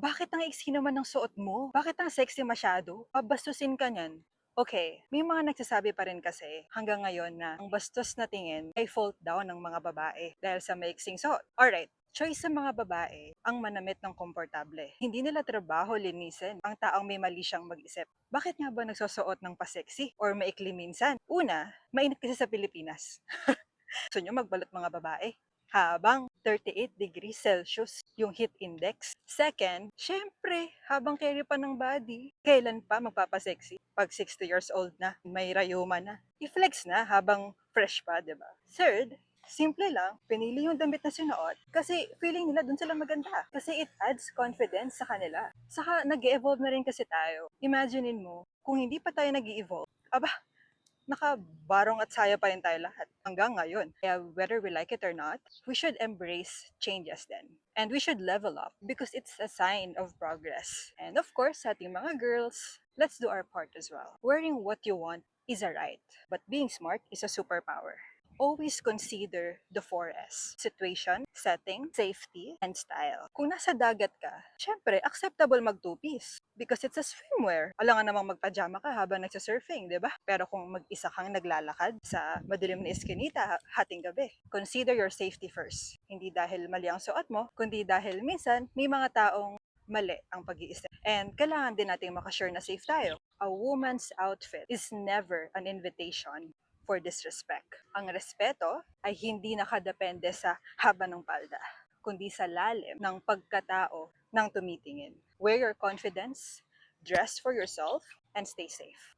Bakit ang iksi naman ng suot mo? Bakit ang sexy masyado? Babastusin ka niyan. Okay, may mga nagsasabi pa rin kasi hanggang ngayon na ang bastos na tingin ay fault daw ng mga babae dahil sa maiksing suot. Alright, choice sa mga babae ang manamit ng komportable. Hindi nila trabaho linisin ang taong may mali siyang mag-isip. Bakit nga ba nagsusuot ng pa-sexy or maikli minsan? Una, mainit kasi sa Pilipinas. Gusto nyo magbalot mga babae? Habang 38 degrees Celsius yung heat index. Second, syempre, habang carry pa ng body, kailan pa magpapasexy? Pag 60 years old na, may rayuma na. I-flex na habang fresh pa, di ba? Third, simple lang, pinili yung damit na sinuot kasi feeling nila dun sila maganda. Kasi it adds confidence sa kanila. Saka nag-evolve na rin kasi tayo. Imaginein mo, kung hindi pa tayo nag-evolve, aba, nakabarong at saya pa rin tayo lahat hanggang ngayon. Kaya whether we like it or not, we should embrace changes then. And we should level up because it's a sign of progress. And of course, sa ating mga girls, let's do our part as well. Wearing what you want is a right, but being smart is a superpower. Always consider the 4S. Situation, setting, safety, and style. Kung nasa dagat ka, syempre, acceptable mag two-piece because it's a swimwear. Alangan namang magpajama ka habang nagsasurfing, di ba? Pero kung mag-isa kang naglalakad sa madilim na eskinita hating gabi, consider your safety first. Hindi dahil mali ang suot mo, kundi dahil minsan may mga taong mali ang pag-iisip. And kailangan din natin makasure na safe tayo. A woman's outfit is never an invitation for disrespect. Ang respeto ay hindi nakadepende sa haba ng palda, kundi sa lalim ng pagkatao ng tumitingin. Wear your confidence, dress for yourself, and stay safe.